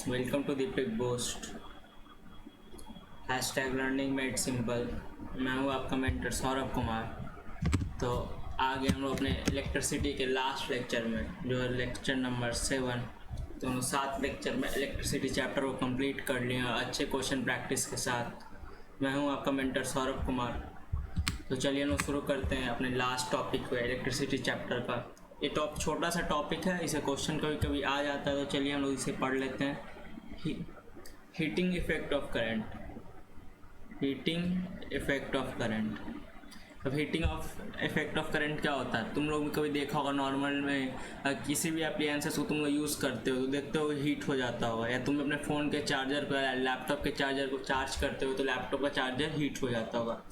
Welcome to Deepik boost hashtag learning made simple. मैं हूँ आपका मेंटर सौरभ कुमार। तो आगे हम लोग अपने इलेक्ट्रिसिटी के लास्ट लेक्चर में जो है लेक्चर नंबर 7, तो हम 7 लेक्चर में इलेक्ट्रिसिटी चैप्टर को कंप्लीट कर लिए अच्छे क्वेश्चन प्रैक्टिस के साथ। मैं हूँ आपका मेंटर सौरभ कुमार। तो चलिए हम लोग शुरू करते हैं अपने लास्ट टॉपिक पे इलेक्ट्रिसिटी चैप्टर का। ये छोटा सा टॉपिक है, इसे क्वेश्चन कभी कभी आ जाता है, तो चलिए हम लोग इसे पढ़ लेते हैं। Heating effect of current. Heating effect of current. अब heating of effect of current क्या होता है? तुम लोग भी कभी देखा होगा नॉर्मल में किसी भी एप्लीकेंसेस को तुम लोग यूज़ करते हो तो देखते हो हीट हो जाता होगा, या तुम अपने फ़ोन के चार्जर को या लैपटॉप के चार्जर को चार्ज करते हो तो लैपटॉप का चार्जर हीट हो जाता होगा।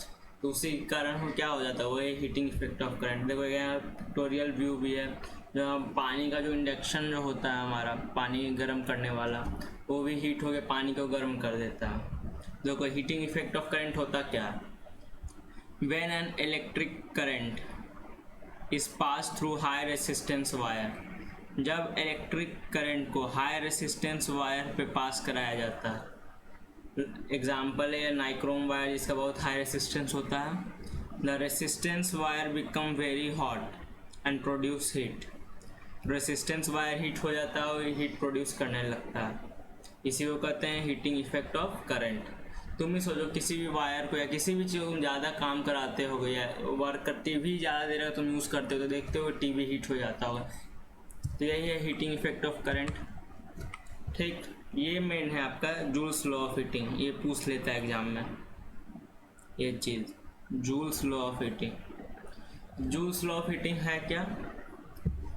तो उसी कारण क्या हो जाता है, वो हीटिंग इफेक्ट ऑफ करंट। देखो यहाँ पिक्टोरियल व्यू भी है, जहाँ पानी का जो इंडक्शन जो होता है हमारा पानी गर्म करने वाला, वो भी हीट होकर पानी को गर्म कर देता है। देखो हीटिंग इफेक्ट ऑफ करंट होता क्या है? When an electric current is pass through high resistance wire, जब इलेक्ट्रिक करंट को हाई रेसिस्टेंस वायर पे पास कराया जाता है। एग्जाम्पल है नाइक्रोम वायर, जिसका बहुत हाई रेसिस्टेंस होता है। The resistance wire become very hot and produce heat. Resistance wire heat हो जाता है और हीट प्रोड्यूस करने लगता है, इसी को कहते हैं हीटिंग इफेक्ट ऑफ करंट। तुम ही सोचो किसी भी वायर को या किसी भी चीज़ को ज़्यादा काम कराते हो या वर्क करती भी ज़्यादा देर तुम यूज़ करते हो तो देखते हो टीवी हीट हो जाता होगा। तो यही है हीटिंग इफेक्ट ऑफ करंट। ठीक, ये मेन है आपका जूल्स लॉ ऑफ हीटिंग, ये पूछ लेता है एग्जाम में ये चीज़, Joule's law of heating. Joule's law of heating है क्या?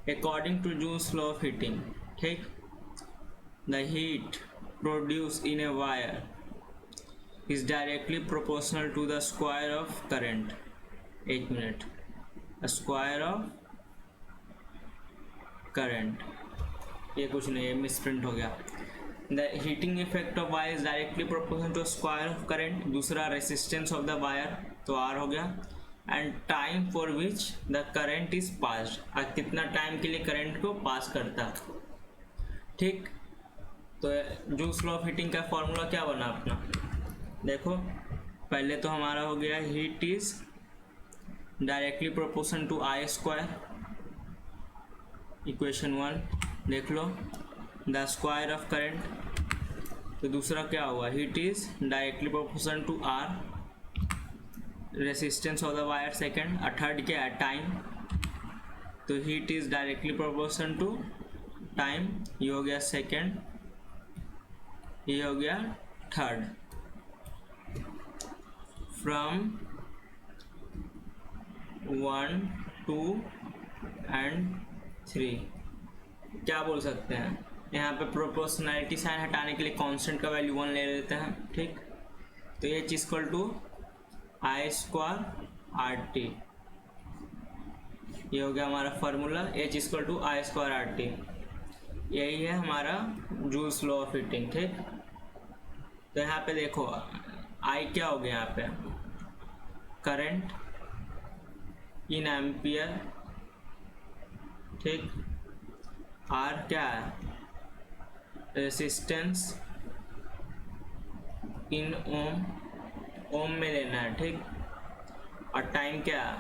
According to Joule's law of heating, ठीक, the heat produce in a wire is directly proportional to the square of current। एक मिनट, स्क्वायर ऑफ करंट, ये कुछ नहीं है, misprint हो गया। The heating effect of wire is directly proportional to square of current. दूसरा resistance of the wire, तो R हो गया। And time for which the current is passed, और कितना टाइम के लिए करंट को पास करता है। ठीक, तो जूल्स लॉ ऑफ हीटिंग का फॉर्मूला क्या बना अपना? देखो पहले तो हमारा हो गया heat is directly proportion to I square, equation 1 देख लो, द स्क्वायर ऑफ करंट। तो दूसरा क्या हुआ, heat is directly proportion to R, resistance of the wire second. और थर्ड क्या है, टाइम, तो heat is directly proportion to time, ये हो गया सेकेंड, ये हो गया थर्ड। फ्रॉम 1, 2 एंड 3 क्या बोल सकते हैं, यहाँ पे प्रोपोर्शनैलिटी साइन हटाने के लिए कांस्टेंट का वैल्यू 1 ले लेते हैं। ठीक, तो ये चीज equal to I square R T, ये हो गया हमारा formula, H equal to I square R T. यही है हमारा जूल्स लॉ ऑफ हीटिंग। ठीक, तो यहाँ पे देखो आई क्या हो गया, यहाँ पे करंट इन एम्पियर, ठीक, आर क्या है, रेसिस्टेंस इन ओम, ओम में लेना है। ठीक, और टाइम क्या है,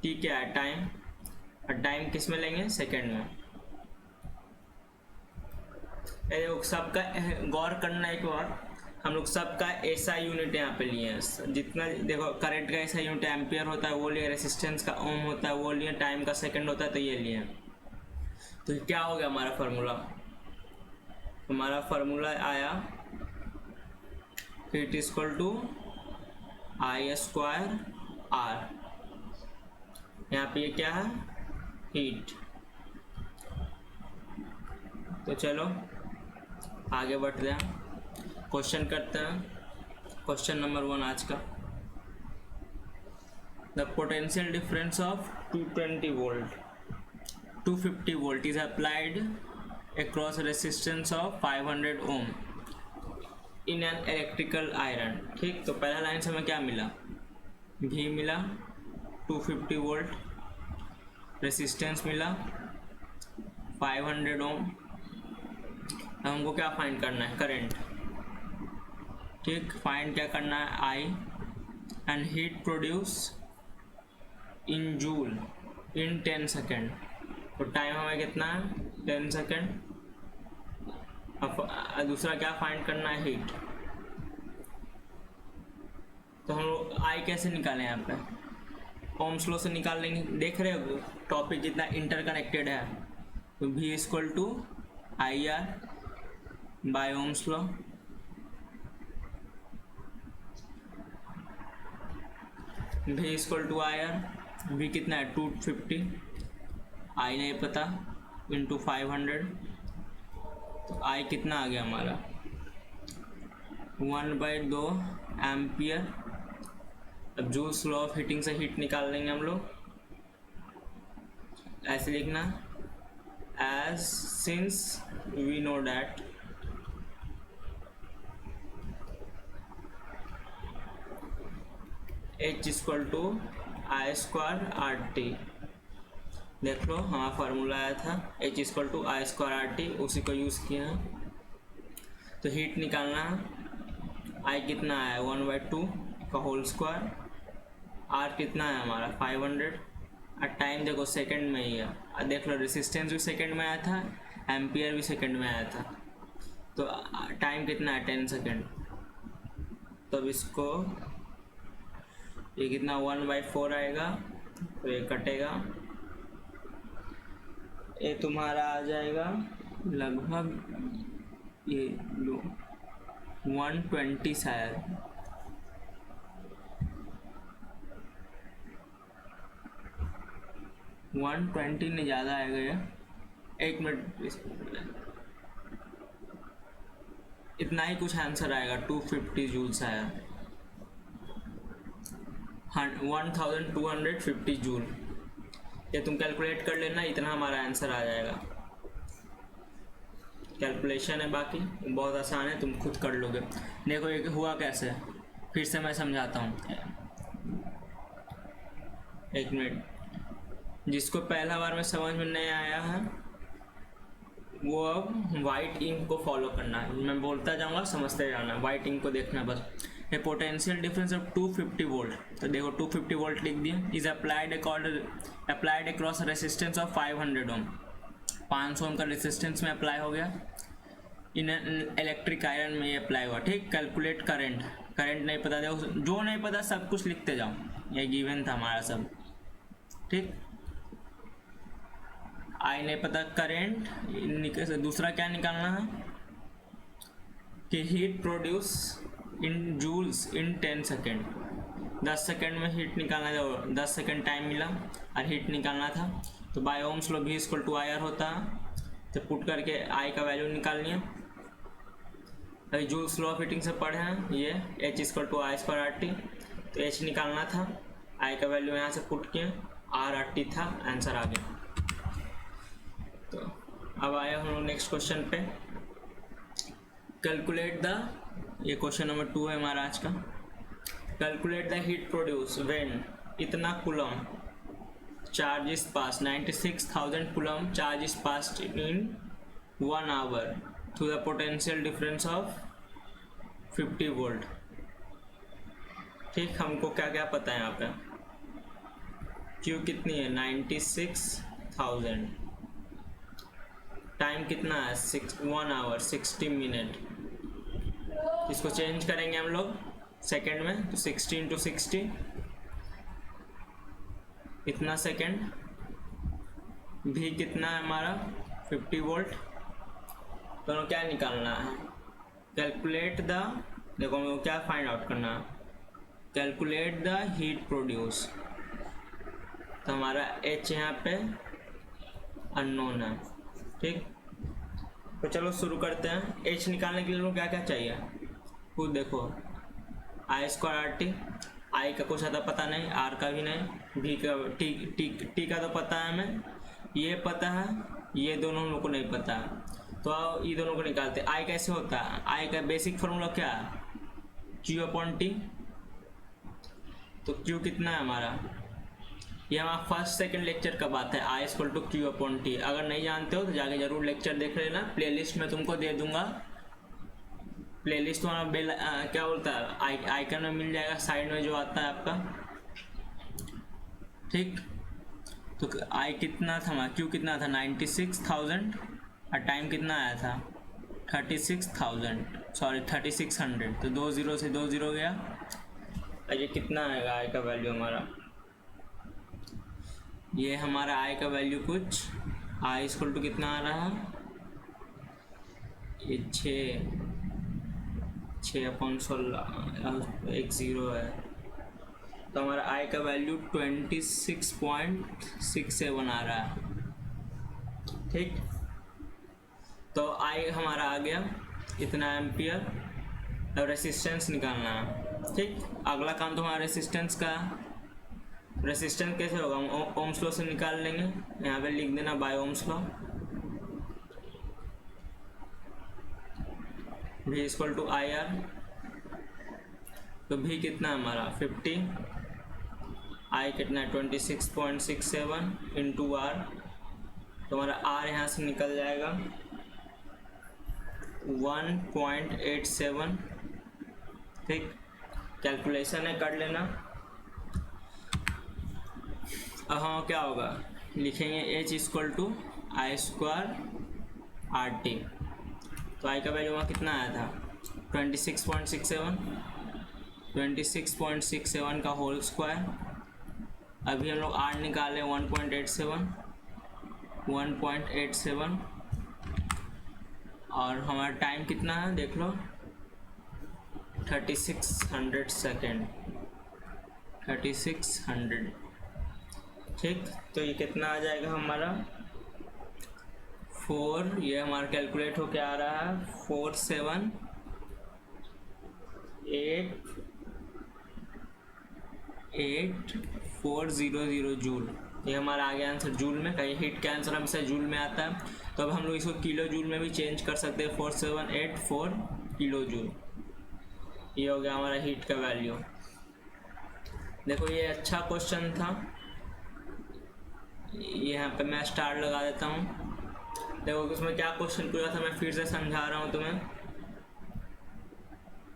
टी क्या है, टाइम, और टाइम किस में लेंगे, सेकेंड में। सबका गौर करना एक बार, हम लोग सबका ऐसा यूनिट यहाँ पे लिए हैं, जितना देखो करंट का ऐसा यूनिट एम्पियर होता है वो लिए, रेसिस्टेंस का ओम होता है वो लिए, टाइम का सेकंड होता है तो ये लिए। तो क्या हो गया हमारा फार्मूला, हमारा फार्मूला आया heat equal to I square R. यहाँ पे ये क्या है, हीट। तो चलो आगे बढ़ते हैं, क्वेश्चन करते हैं। क्वेश्चन नंबर 1 आज का, the potential difference of 220 volt 250 volt is applied across resistance of 500 ohm in an electrical iron. ठीक, तो पहला लाइन से हमें क्या मिला, भी मिला, 250 वोल्ट, रेसिस्टेंस मिला 500 ओम, हमको क्या फाइंड करना है, करंट। ठीक, फाइंड क्या करना है, I and heat produce in joule in 10 second. तो टाइम हमें कितना है, 10 सेकेंड। अब दूसरा क्या फाइंड करना है, हीट। तो हम लोग आई कैसे निकालें, यहाँ पे ओम्स लॉ से निकाल लेंगे। देख रहे हो टॉपिक कितना इंटरकनेक्टेड है। तो V equal to I R by Ohm's law. V equal to I R, V कितना है 250, आई नहीं पता, इंटू 500। तो आई कितना आ गया हमारा 1/2 एम्पियर। अब जूल्स लॉ ऑफ हीटिंग से हीट निकाल लेंगे हम लोग। ऐसे लिखना, as since we know that H equal to I square R T. देख लो हमारा फार्मूला आया था H equal to I square R T, उसी को यूज़ किया है। तो हीट निकालना है, आई कितना है 1/2 का होल स्क्वायर, आर कितना है हमारा 500। और टाइम देखो सेकंड में ही है, और देख लो रेसिस्टेंस भी सेकंड में आया था, एम्पियर भी सेकंड में आया था। तो टाइम कितना है 10 सेकंड। तब इसको ये कितना 1/4 आएगा, तो ये कटेगा, ये तुम्हारा आ जाएगा लगभग ये 120 शायद। वन 120 नहीं, ज़्यादा आएगा ये। एक मिनट, इतना ही कुछ आंसर आएगा, 250 जूल्स आया, 1250 जूल। ये तुम कैलकुलेट कर लेना, इतना हमारा आंसर आ जाएगा। कैलकुलेशन है, बाकी बहुत आसान है, तुम खुद कर लोगे। देखो ये हुआ कैसे, फिर से मैं समझाता हूँ, एक मिनट। जिसको पहला बार में समझ में नहीं आया है वो अब वाइट इंक को फॉलो करना है, मैं बोलता जाऊँगा, समझते जाना, वाइट इंक को देखना बस। ए पोटेंशियल डिफरेंस ऑफ 250 वोल्ट, तो देखो 250 वोल्ट लिख दिए, is applied across resistance of 500 ओम। 500 ओम का रेसिस्टेंस में अप्लाई हो गया, इन इलेक्ट्रिक आयरन में ये अप्लाई हुआ। ठीक, कैलकुलेट करंट, करंट नहीं पता, देखो जो नहीं पता सब कुछ लिखते जाओ, ये गिवन था हमारा सब। ठीक, आई नहीं पता, करंट। दूसरा क्या निकालना है कि heat produce in joules in 10 second. 10 second में हीट निकालना था, 10 सेकेंड टाइम मिला और हीट निकालना था। तो by Ohm's law V equal to I R होता है। तो पुट करके आई का वैल्यू निकालनी है। अभी जूल्स लॉ ऑफ हीटिंग से पढ़े हैं ये, H equal to I square R T. तो H निकालना था, आई का वैल्यू यहाँ से पुट किए, R/T था, आंसर आ गया। तो अब आया हम लोग नेक्स्ट क्वेश्चन पे, कैलकुलेट द, ये क्वेश्चन नंबर 2 है हमारा आज का। Calculate the heat produce when इतना coulomb charge is pass, 96,000 coulomb charge is pass in 1 hour through the potential difference of 50 volt. ठीक, हमको क्या क्या पता है यहाँ पे, Q कितनी है 96,000, टाइम कितना है 1 आवर 60 मिनट। इसको चेंज करेंगे हम लोग सेकेंड में, तो 60 इंटू 60 इतना सेकेंड। भी कितना है हमारा 50 वोल्ट। दोनों क्या निकालना है, कैलकुलेट द, देखो मेरे को क्या फाइंड आउट करना है, कैलकुलेट द हीट प्रोड्यूस। तो हमारा H यहाँ पे अननोन है। ठीक, तो चलो शुरू करते हैं। H निकालने के लिए लोग क्या क्या चाहिए खुद देखो, आई स्क्वायर आर टी, आई का कुछ ज़्यादा पता नहीं, आर का भी नहीं, भी का टी का तो पता है हमें, ये पता है, ये दोनों हम लोग को नहीं पता है। तो आओ ये दोनों को निकालते हैं। आई कैसे होता है, आई का बेसिक फॉर्मूला क्या है, Q/T। तो Q कितना है हमारा ये हमारा फर्स्ट सेकंड लेक्चर का बात है, I equal to Q upon T. अगर नहीं जानते हो तो जाके जरूर लेक्चर देख लेना, प्लेलिस्ट में तुमको दे दूंगा। प्लेलिस्ट तुम्हारा बेल क्या बोलता है आइकन में मिल जाएगा, साइड में जो आता है आपका। ठीक, तो आई कितना था हमारा, क्यू कितना था 96,000 और टाइम कितना आया था 36,000, सॉरी 3600। तो 2 0 से 2 0 गया। ये कितना आएगा आई का वैल्यू हमारा, ये हमारा आई का वैल्यू कुछ आई इक्वल टू कितना आ रहा है, ये 6/16 एक 0 है। तो हमारा आई का वैल्यू 26.67 आ रहा है। ठीक, तो आई हमारा आ गया इतना एम्पियर। अब रेसिस्टेंस निकालना है। ठीक, अगला काम तो हमारा रेसिस्टेंस का। रेसिस्टेंस कैसे होगा, ओम्स लॉ से निकाल लेंगे। यहाँ पे लिख देना by Ohm's law, V equal to I R. तो V कितना है हमारा 50, I कितना है 26.67 इंटू आर। तो हमारा R यहाँ से निकल जाएगा 1.87। ठीक, कैलकुलेशन है कर लेना। अब हाँ क्या होगा, लिखेंगे H equal to I square R T. तो आई का वैल्यू वहाँ कितना आया था 26.67 का होल स्क्वायर। अभी हम लोग आर निकाले 1.87 और हमारा टाइम कितना है देख लो 3600 सेकेंड, 3600। ठीक, तो ये कितना आ जाएगा हमारा 4, ये हमारा कैलकुलेट होके आ रहा है 4788400 जूल। ये हमारा आ गया आंसर जूल में। कहीं हीट का आंसर हमेशा जूल में आता है, तो अब हम लोग इसको किलो जूल में भी चेंज कर सकते हैं। 4784 किलो जूल, ये हो गया हमारा हीट का वैल्यू। देखो ये अच्छा क्वेश्चन था, यहाँ पे मैं स्टार लगा देता हूँ। देखो उसमें क्या क्वेश्चन पूछा था, मैं फिर से समझा रहा हूँ तुम्हें,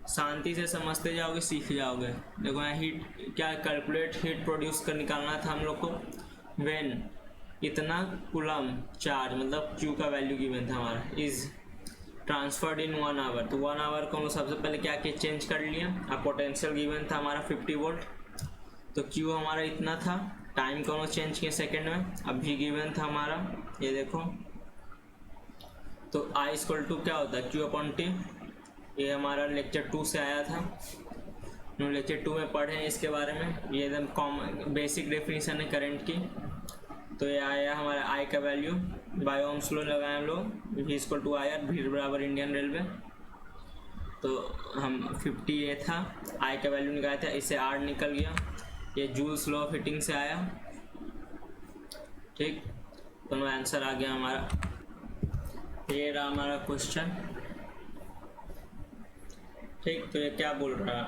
शांति से समझते जाओगे सीख जाओगे। देखो यहाँ हीट क्या कैलकुलेट हीट प्रोड्यूस कर निकालना था हम लोग को। व्हेन इतना कूलम चार्ज, मतलब Q का वैल्यू गिवन था हमारा, इज ट्रांसफर्ड इन 1 आवर। तो 1 आवर को हम सबसे पहले क्या किया, चेंज कर लिया। अब पोटेंशियल गिवन था हमारा 50 वोल्ट, तो Q हमारा इतना था। टाइम को चेंज किया सेकेंड में। अब भी गिवन था हमारा, ये देखो। तो आई इक्वल टू क्या होता है Q अपॉन टी। ये हमारा लेक्चर 2 से आया था, लेक्चर 2 में पढ़े हैं इसके बारे में। ये एकदम कॉमन बेसिक डेफिनेशन है करंट की। तो ये आया हमारा आई का वैल्यू, बाय ओम्स लॉ लगाए हम लोग, V equal to I R, भीड़ बराबर इंडियन रेलवे। तो हम 50 ये था, आई का वैल्यू निकाला था, इससे R निकल गया। ये जूल्स लॉ ऑफ हीटिंग से आया। ठीक, तो आंसर आ गया हमारा। ये रहा हमारा क्वेश्चन। ठीक, तो ये क्या बोल रहा है,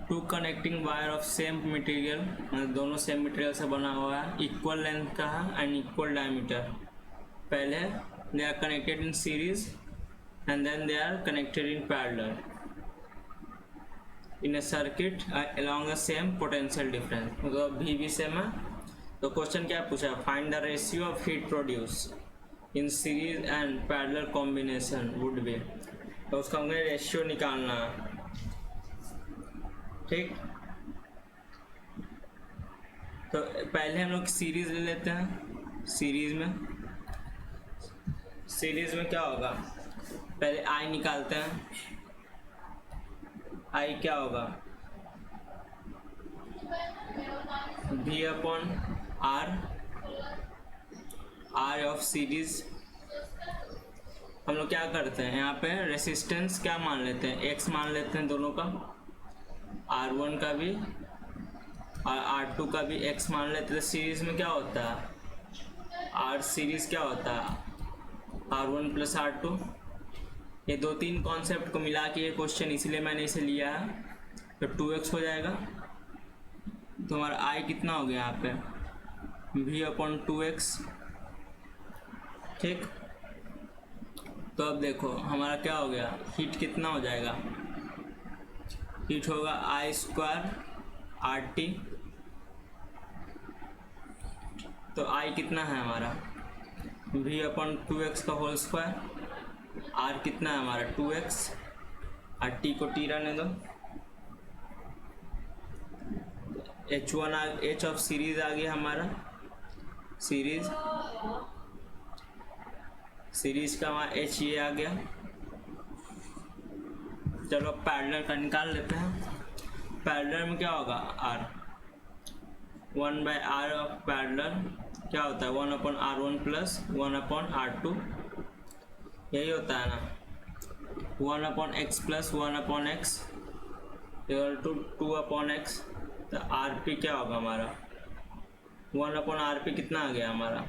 two connecting wire of same material, मतलब दोनों सेम मटेरियल से बना हुआ है, इक्वल लेंथ का है एंड इक्वल डायमीटर। पहले they are connected in series and then they are connected in parallel in a circuit along the same potential difference, मतलब भी सेम है। तो क्वेश्चन क्या पूछा, find the ratio of heat produce in series and parallel combination would be. तो उसका हमें ratio निकालना है। ठीक, तो पहले हम लोग सीरीज ले लेते हैं। सीरीज में क्या होगा, पहले आई निकालते हैं। आई क्या होगा V upon R of series. हम लोग क्या करते हैं, यहाँ पे रेसिस्टेंस क्या मान लेते हैं, X मान लेते हैं दोनों का, R1 का भी और R2 का भी X मान लेते हैं। सीरीज में क्या होता है, R सीरीज क्या होता है R1 प्लस R2। ये 2-3 कॉन्सेप्ट को मिला के ये क्वेश्चन, इसलिए मैंने इसे लिया है। तो 2x हो जाएगा तो हमारा आई कितना हो गया यहाँ पे V/2x। ठीक, तो अब देखो हमारा क्या हो गया, हीट कितना हो जाएगा, हीट होगा I² RT। तो आई कितना है हमारा V/2x का होल स्क्वायर, आर कितना है हमारा 2x, और टी को टी रहने दो। H ऑफ सीरीज आ गया हमारा, सीरीज का हमारा H ये आ गया। चलो पैरेलल का निकाल लेते हैं। पैरेलल में क्या होगा, R 1/r ऑफ पैरेलल क्या होता है 1/r1 प्लस 1/r2, यही होता है ना, 1/x plus 1/x equal to 2/x। तो RP क्या होगा हमारा 1/RP कितना आ गया हमारा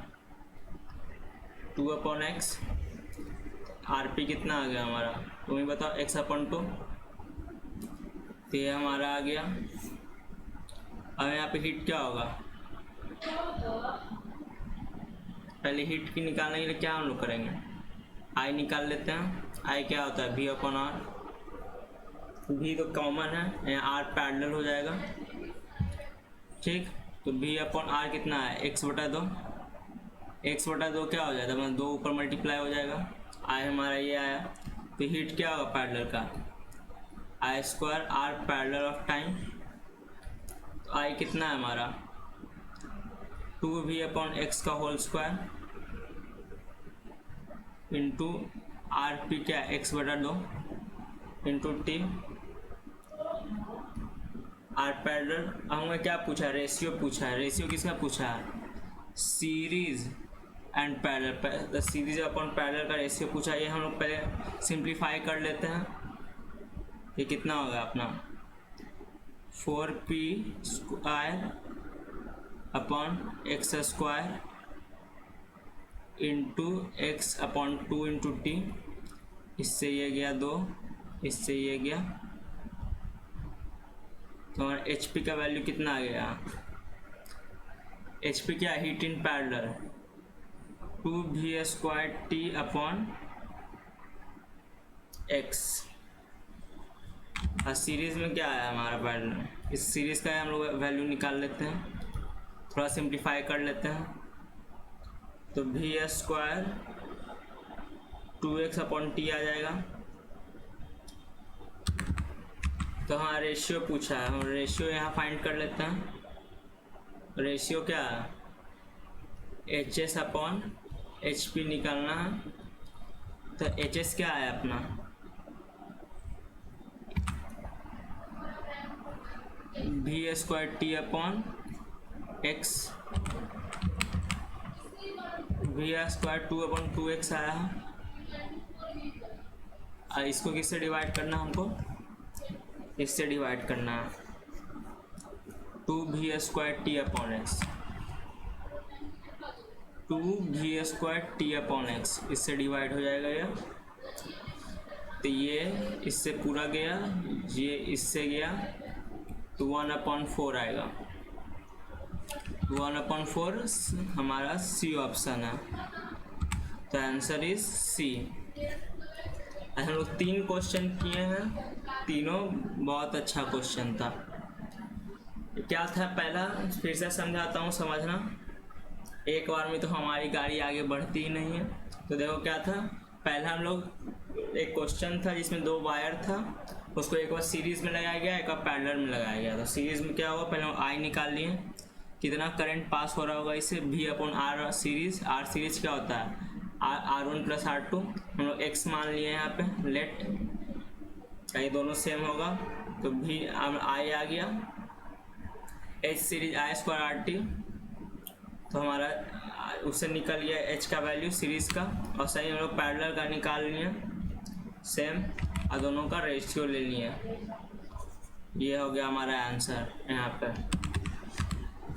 2/x, RP कितना आ गया हमारा तुम ही बताओ x/2। तो ये हमारा आ गया। अब यहाँ पे हीट क्या होगा, पहले हीट की निकालने के लिए क्या हम लोग करेंगे, आई निकाल लेते हैं। आई क्या होता है V/r, V तो कॉमन है, यहाँ R पैरेलल हो जाएगा। ठीक, तो V/r कितना है x/2, x/2 क्या हो जाएगा, मतलब 2 ऊपर मल्टीप्लाई हो जाएगा। आई हमारा ये आया। तो हीट क्या होगा पैरेलल का I² R parallel of time. तो आई कितना है हमारा 2V/x का होल स्क्वायर इंटू RP क्या है x/2 into T R parallel. हमें क्या पूछा है, रेशियो पूछा है। रेशियो किसका पूछा है, series and parallel, series upon parallel का रेशियो पूछा है। ये हम लोग पहले सिंप्लीफाई कर लेते हैं। ये कितना होगा अपना 4p² upon x² into x/2 into T. इससे ये गया 2, इससे ये गया। तो हमारा HP का वैल्यू कितना आ गया, HP क्या heat in parallel 2V² upon x। और सीरीज में क्या आया हमारा पैरेलल, इस सीरीज का हम लोग वैल्यू निकाल लेते हैं, थोड़ा सिंप्लीफाई कर लेते हैं। तो V² 2x अपॉन टी आ जाएगा। तो हाँ रेशियो पूछा है, हम रेशियो यहाँ फाइंड कर लेते हैं। रेशियो क्या है HS अपॉन HP निकालना है। तो HS क्या है अपना V² upon x, V² 2/2x आया है। और इसको किससे डिवाइड करना, हमको इससे डिवाइड करना है 2V² upon x, 2V² upon x इससे डिवाइड हो जाएगा ये। तो ये इससे पूरा गया, ये इससे गया, तो 1/4 आएगा। 1/4 हमारा C ऑप्शन है। तो आंसर इज C। हम लोग 3 क्वेश्चन किए हैं, तीनों बहुत अच्छा क्वेश्चन था। क्या था पहला, फिर से समझाता हूँ, समझना। एक बार में तो हमारी गाड़ी आगे बढ़ती ही नहीं है। तो देखो क्या था, पहला हम लोग एक क्वेश्चन था जिसमें 2 वायर था, उसको एक बार सीरीज में लगाया गया, एक बार पैरेलल में लगाया गया। तो सीरीज में क्या होगा, पहले हम आई निकाल लिए, कितना करंट पास हो रहा होगा इससे V/R सीरीज। R सीरीज क्या होता है R1 प्लस R2, हम लोग x मान लिए यहाँ पे, लेट ये दोनों सेम होगा। तो I आ गया, H सीरीज I² RT। तो हमारा उससे निकल गया H का वैल्यू सीरीज का, और सही हम लोग पैरेलल का निकाल लिए सेम, और दोनों का रेशियो ले लिए। ये हो गया हमारा आंसर यहाँ पे।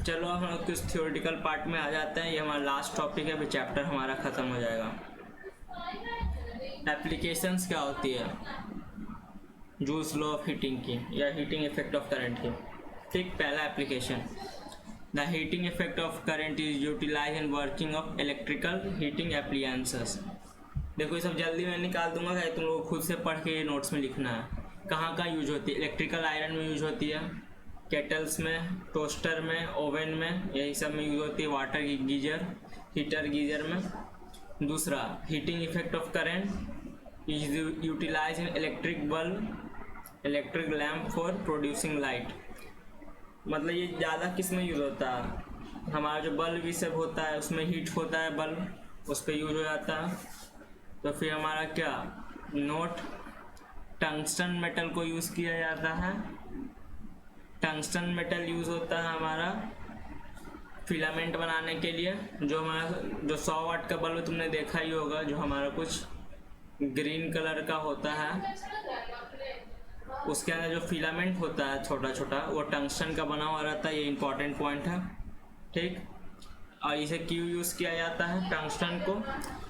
चलो हम लोग कुछ थ्योरेटिकल पार्ट में आ जाते हैं। ये हमारा लास्ट टॉपिक है, फिर चैप्टर हमारा ख़त्म हो जाएगा। एप्लीकेशंस क्या होती है जूल्स लॉ ऑफ हीटिंग की, या हीटिंग इफेक्ट ऑफ करंट की। ठीक, पहला application, the heating effect of current is utilize in working of electrical heating appliances. देखो ये सब जल्दी मैं निकाल दूंगा, क्या तुम लोग खुद से पढ़ के नोट्स में लिखना है। कहाँ कहाँ यूज होती है? इलेक्ट्रिकल आयरन में यूज होती है, केटल्स में, टोस्टर में, ओवन में, यही सब में यूज होती है, वाटर गीजर, हीटर गीजर में। दूसरा, heating effect of current is utilize in electric bulb, electric lamp for producing light. मतलब ये ज़्यादा किस में यूज होता है? हमारा जो बल्ब ये सब होता है उसमें हीट होता है बल्ब, उस पर यूज हो जाता है। तो फिर हमारा क्या नोट, टंगस्टन मेटल को यूज़ किया जाता है। टंगस्टन मेटल यूज़ होता है हमारा फिलामेंट बनाने के लिए। जो 100 वाट का बल्ब तुमने देखा ही होगा, जो हमारा कुछ ग्रीन कलर का होता है, उसके अंदर जो फिलामेंट होता है छोटा छोटा, वो टंगस्टन का बना हुआ रहता है। ये इंपॉर्टेंट पॉइंट है, ठीक। और इसे क्यों यूज़ किया जाता है टंगस्टन को?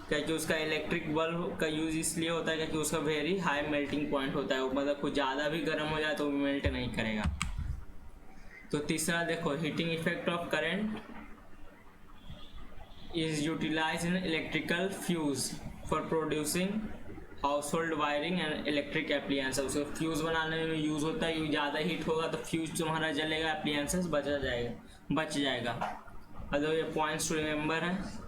क्योंकि उसका इलेक्ट्रिक बल्ब का यूज़ इसलिए होता है क्योंकि उसका वेरी हाई मेल्टिंग पॉइंट होता है, मतलब कुछ ज़्यादा भी गर्म हो जाए तो वो मेल्ट नहीं करेगा। तो तीसरा देखो, heating effect of current is utilize in electrical fuse for producing household wiring and electric appliances. उसको फ्यूज़ बनाने में यूज़ होता है। ज़्यादा हीट होगा तो फ्यूज तुम्हारा जलेगा, एप्लियंसेस बच जाएगा। अगर ये पॉइंट्स टू रिमेंबर है,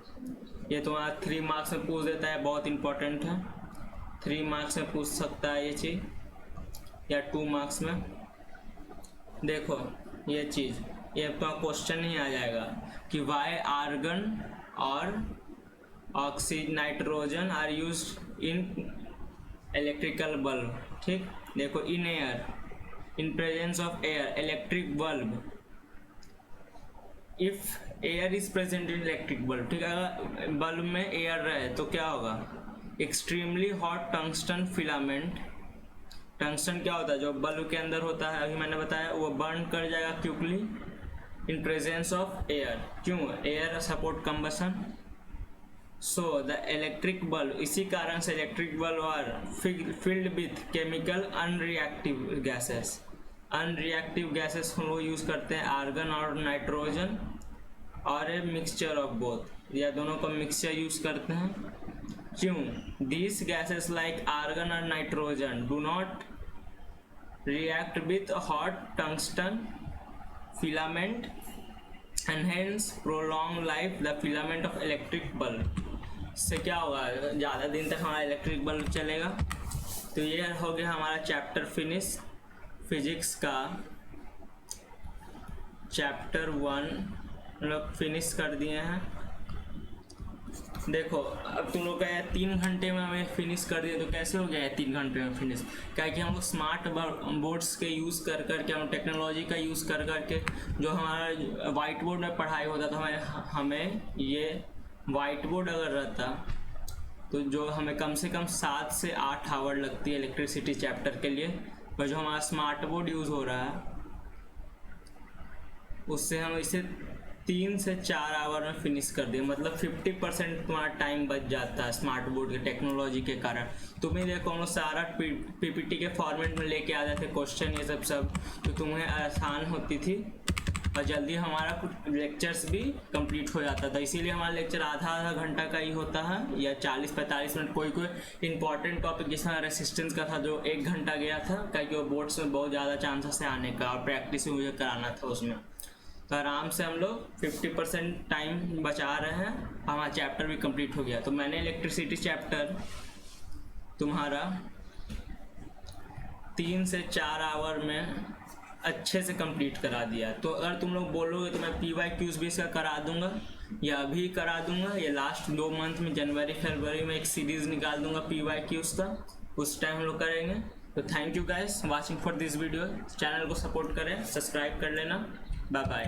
ये तुम्हारा 3 मार्क्स में पूछ देता है, बहुत इंपॉर्टेंट है। 3 मार्क्स में पूछ सकता है ये चीज़, या 2 मार्क्स में। देखो ये चीज़, ये तो क्वेश्चन ही आ जाएगा कि वाई आर्गन और nitrogen are used in electrical bulb. ठीक, देखो in air, in presence of air electric bulb, if air is present in electric bulb, ठीक है, अगर बल्ब में एयर रहे तो क्या होगा? Extremely hot tungsten filament. Tungsten क्या होता है? जो बल्ब के अंदर होता है, अभी मैंने बताया, वो बर्न कर जाएगा quickly in presence of air. क्यों? Air support combustion. So the electric bulb, इसी कारण से electric bulb are filled with chemical unreactive gases. Unreactive gases हम लोग यूज़ करते हैं आर्गन और नाइट्रोजन, और ए मिक्सचर ऑफ बोथ, या दोनों का मिक्सचर यूज़ करते हैं। क्यों? दीज गैसेस लाइक आर्गन और nitrogen do not react with hot tungsten filament and hence prolong life the filament of electric bulb। इससे क्या होगा? ज़्यादा दिन तक हमारा इलेक्ट्रिक बल्ब चलेगा। तो ये हो गया हमारा चैप्टर फिनिश, फिजिक्स का चैप्टर 1 लोग फिनिश कर दिए हैं। देखो अब तुम लोग का 3 घंटे में हमें फिनिश कर दिया, तो कैसे हो गया है 3 घंटे में फिनिश? क्या कि हम लोग स्मार्ट बोर्ड्स के यूज़ कर करके, हम टेक्नोलॉजी का यूज़ कर करके, जो हमारा वाइट बोर्ड में पढ़ाई होता था, हमें ये वाइट बोर्ड अगर रहता तो जो हमें कम से कम 7 से 8 आवर लगती है इलेक्ट्रिसिटी चैप्टर के लिए, पर जो हमारा स्मार्ट बोर्ड यूज़ हो रहा है उससे हम इसे 3 से 4 आवर में फिनिश कर दिए। मतलब 50% तुम्हारा टाइम बच जाता है स्मार्ट बोर्ड के टेक्नोलॉजी के कारण। तुम्हें देखो हम लोग सारा पीपीटी के फॉर्मेट में लेके आ जाते क्वेश्चन, ये सब तो तुम्हें आसान होती थी और जल्दी हमारा कुछ लेक्चर्स भी कंप्लीट हो जाता था। इसीलिए हमारा लेक्चर आधा घंटा का ही होता है, या 40-45 मिनट। कोई इंपॉर्टेंट टॉपिक जिसमें रेसिस्टेंस का था जो 1 घंटा गया था, क्योंकि वो बोर्ड्स में बहुत ज़्यादा चांसेस है आने का, और प्रैक्टिस भी मुझे कराना था उसमें। तो आराम से हम लोग 50% टाइम बचा रहे हैं, हमारा चैप्टर भी कंप्लीट हो गया। तो मैंने इलेक्ट्रिसिटी चैप्टर तुम्हारा 3 से 4 आवर में अच्छे से कंप्लीट करा दिया। तो अगर तुम लोग बोलोगे तो मैं PYQs भी इसका करा दूंगा, या अभी करा दूंगा, या लास्ट 2 मंथ में जनवरी फरवरी में एक सीरीज़ निकाल दूंगा PYQs का, उस टाइम हम लोग करेंगे। तो thank you guys watching for this video. Channel को सपोर्ट करें, सब्सक्राइब कर लेना। Bye bye.